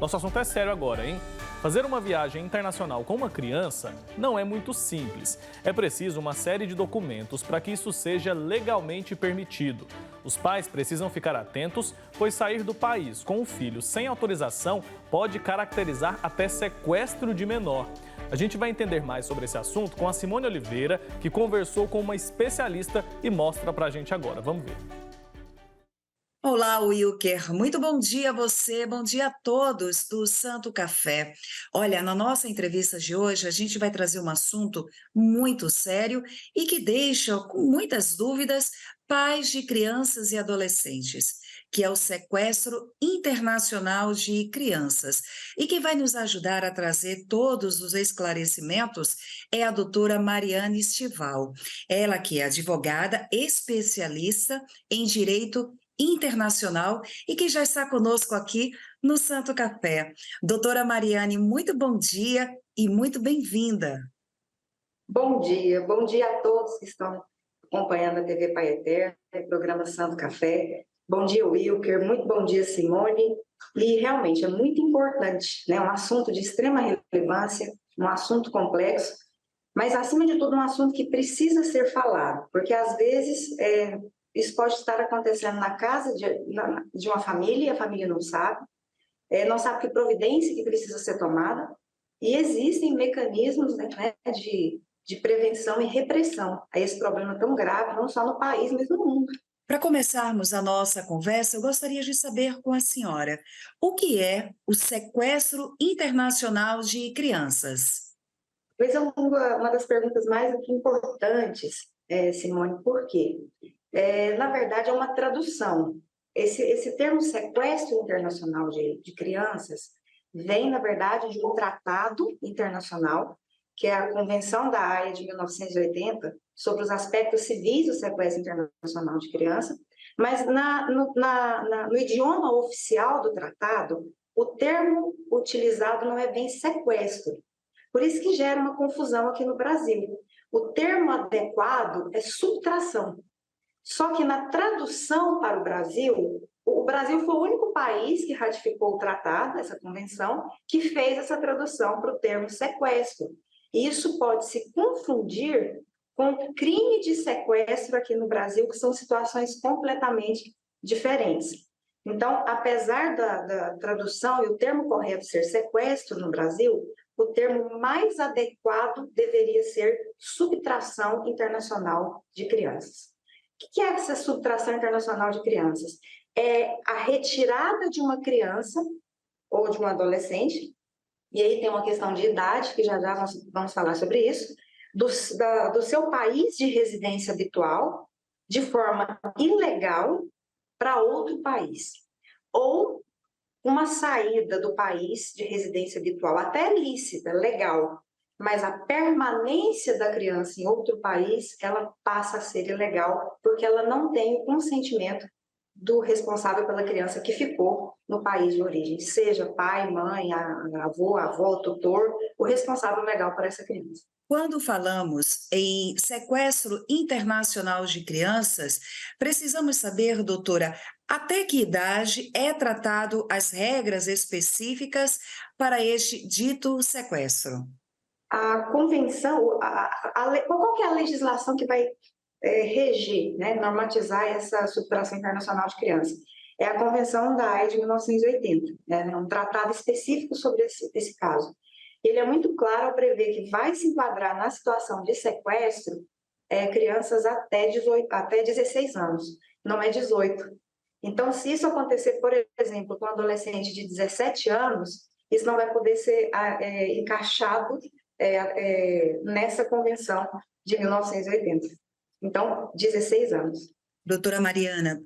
Nosso assunto é sério agora, hein? Fazer uma viagem internacional com uma criança não é muito simples. É preciso uma série de documentos para que isso seja legalmente permitido. Os pais precisam ficar atentos, pois sair do país com o filho sem autorização pode caracterizar até sequestro de menor. A gente vai entender mais sobre esse assunto com a Simone Oliveira, que conversou com uma especialista e mostra pra gente agora. Vamos ver. Olá, Wilker. Muito bom dia a você, bom dia a todos do Santo Café. Olha, na nossa entrevista de hoje, a gente vai trazer um assunto muito sério e que deixa com muitas dúvidas pais de crianças e adolescentes, que é o sequestro internacional de crianças. E quem vai nos ajudar a trazer todos os esclarecimentos é a doutora Mariane Estival. Ela que é advogada especialista em direito internacional e que já está conosco aqui no Santo Café. Doutora Mariane, muito bom dia e muito bem-vinda. Bom dia a todos que estão acompanhando a TV Pai Eterno, o programa Santo Café. Bom dia, Wilker, muito bom dia, Simone. E realmente é muito importante, né? Um assunto de extrema relevância, um assunto complexo, mas acima de tudo um assunto que precisa ser falado, porque às vezes isso pode estar acontecendo na casa de uma família e a família não sabe que providência que precisa ser tomada, e existem mecanismos, né, de prevenção e repressão a esse problema tão grave, não só no país, mas no mundo. Para começarmos a nossa conversa, eu gostaria de saber com a senhora o que é o sequestro internacional de crianças. Pois é uma das perguntas mais importantes, Simone, por quê? Na verdade, é uma tradução. Esse termo sequestro internacional de crianças vem, na verdade, de um tratado internacional, que é a Convenção da Haia de 1980, sobre os aspectos civis do sequestro internacional de criança, mas no idioma oficial do tratado, o termo utilizado não é bem sequestro. Por isso que gera uma confusão aqui no Brasil. O termo adequado é subtração. Só que na tradução para o Brasil foi o único país que ratificou o tratado, essa convenção, que fez essa tradução para o termo sequestro. E isso pode se confundir com crime de sequestro aqui no Brasil, que são situações completamente diferentes. Então, apesar da tradução e o termo correto ser sequestro no Brasil, o termo mais adequado deveria ser subtração internacional de crianças. O que é essa subtração internacional de crianças? É a retirada de uma criança ou de um adolescente, e aí tem uma questão de idade, que já vamos falar sobre isso, do seu país de residência habitual, de forma ilegal, para outro país. Ou uma saída do país de residência habitual, até lícita, legal, mas a permanência da criança em outro país, ela passa a ser ilegal, porque ela não tem o consentimento do responsável pela criança que ficou no país de origem, seja pai, mãe, avó, tutor, o responsável legal por essa criança. Quando falamos em sequestro internacional de crianças, precisamos saber, doutora, até que idade é tratado as regras específicas para este dito sequestro? A convenção, qual que é a legislação que vai reger, né, normatizar essa subtração internacional de crianças? É a Convenção da Haia de 1980, né, um tratado específico sobre esse caso. Ele é muito claro ao prever que vai se enquadrar na situação de sequestro crianças até 16 anos, não é 18. Então, se isso acontecer, por exemplo, com um adolescente de 17 anos, isso não vai poder ser encaixado nessa convenção de 1980. Então, 16 anos. Doutora Mariana,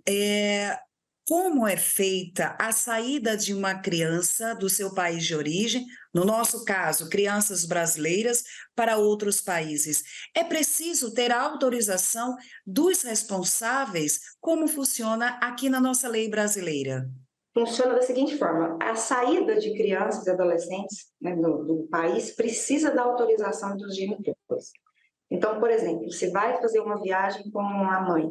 como é feita a saída de uma criança do seu país de origem, no nosso caso, crianças brasileiras, para outros países? É preciso ter a autorização dos responsáveis? Como funciona aqui na nossa lei brasileira? Funciona da seguinte forma: a saída de crianças e adolescentes, né, do país precisa da autorização dos genitores. Então, por exemplo, se vai fazer uma viagem com a mãe,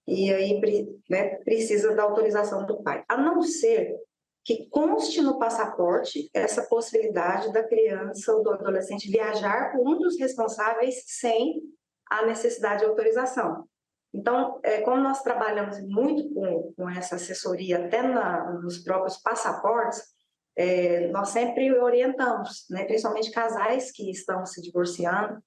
e aí, né, precisa da autorização do pai. A não ser que conste no passaporte essa possibilidade da criança ou do adolescente viajar com um dos responsáveis sem a necessidade de autorização. Então, como nós trabalhamos muito com essa assessoria, até nos próprios passaportes, nós sempre orientamos, né, principalmente casais que estão se divorciando,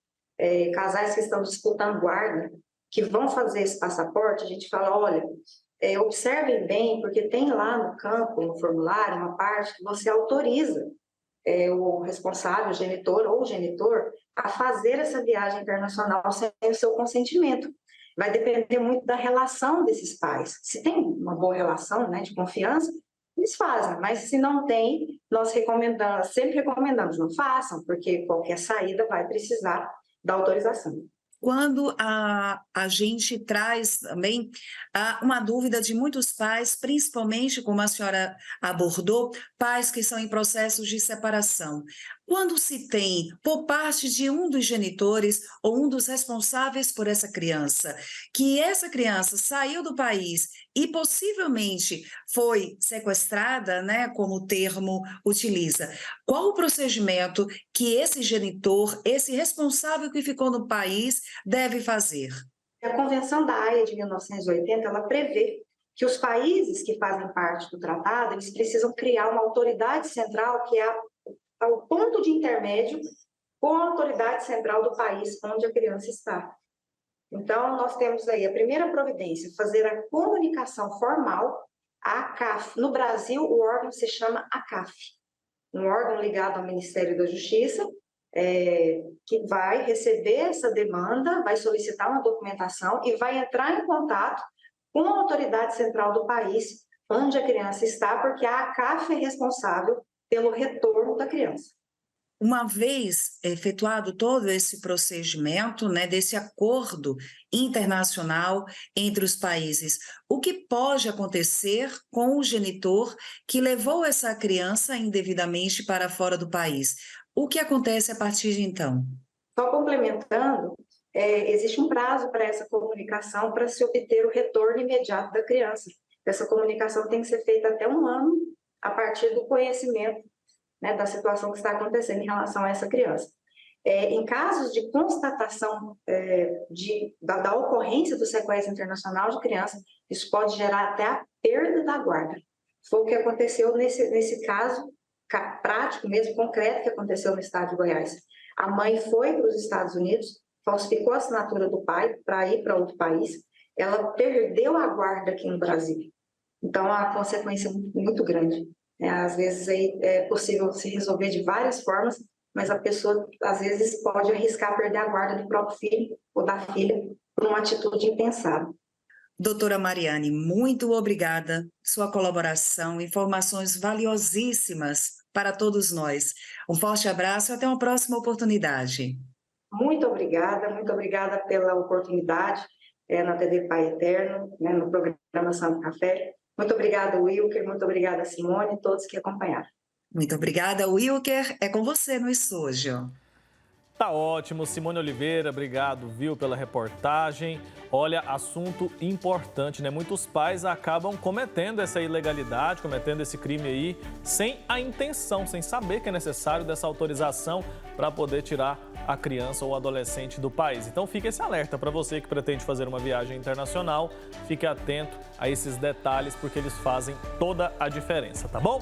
casais que estão disputando guarda, que vão fazer esse passaporte, a gente fala, olha, observem bem, porque tem lá no campo, no formulário, uma parte que você autoriza o responsável, o genitor ou o genitor, a fazer essa viagem internacional sem o seu consentimento. Vai depender muito da relação desses pais. Se tem uma boa relação, né, de confiança, eles fazem, mas se não tem, nós sempre recomendamos, não façam, porque qualquer saída vai precisar da autorização. Quando a gente traz também uma dúvida de muitos pais, principalmente, como a senhora abordou, pais que são em processos de separação. Quando se tem, por parte de um dos genitores ou um dos responsáveis por essa criança, que essa criança saiu do país e possivelmente foi sequestrada, né, como o termo utiliza, qual o procedimento que esse genitor, esse responsável que ficou no país, deve fazer? A Convenção da Haia de 1980, ela prevê que os países que fazem parte do tratado, eles precisam criar uma autoridade central que é o ponto de intermédio com a autoridade central do país onde a criança está. Então, nós temos aí a primeira providência, fazer a comunicação formal, a ACAF. No Brasil, o órgão se chama ACAF, um órgão ligado ao Ministério da Justiça, que vai receber essa demanda, vai solicitar uma documentação e vai entrar em contato com a autoridade central do país onde a criança está, porque a ACAF é responsável pelo retorno da criança. Uma vez efetuado todo esse procedimento, né, desse acordo internacional entre os países, o que pode acontecer com o genitor que levou essa criança indevidamente para fora do país? O que acontece a partir de então? Só complementando, existe um prazo para essa comunicação para se obter o retorno imediato da criança. Essa comunicação tem que ser feita até 1 ano a partir do conhecimento, né, da situação que está acontecendo em relação a essa criança. Em casos de constatação da ocorrência do sequestro internacional de criança, isso pode gerar até a perda da guarda. Foi o que aconteceu nesse caso prático, mesmo concreto, que aconteceu no estado de Goiás. A mãe foi para os Estados Unidos, falsificou a assinatura do pai para ir para outro país, ela perdeu a guarda aqui no Brasil. Então, a consequência é muito grande. Às vezes aí é possível se resolver de várias formas, mas a pessoa, às vezes, pode arriscar perder a guarda do próprio filho ou da filha por uma atitude impensada. Doutora Mariane, muito obrigada. Sua colaboração, informações valiosíssimas para todos nós. Um forte abraço e até uma próxima oportunidade. Muito obrigada pela oportunidade na TV Pai Eterno, né, no programa Santo Café. Muito obrigada, Wilker, muito obrigada, Simone e todos que acompanharam. Muito obrigada, Wilker. É com você no estúdio. Tá ótimo, Simone Oliveira, obrigado, viu, pela reportagem. Olha, assunto importante, né? Muitos pais acabam cometendo essa ilegalidade, cometendo esse crime aí, sem a intenção, sem saber que é necessário dessa autorização para poder tirar a criança ou adolescente do país. Então fica esse alerta para você que pretende fazer uma viagem internacional, fique atento a esses detalhes porque eles fazem toda a diferença, tá bom?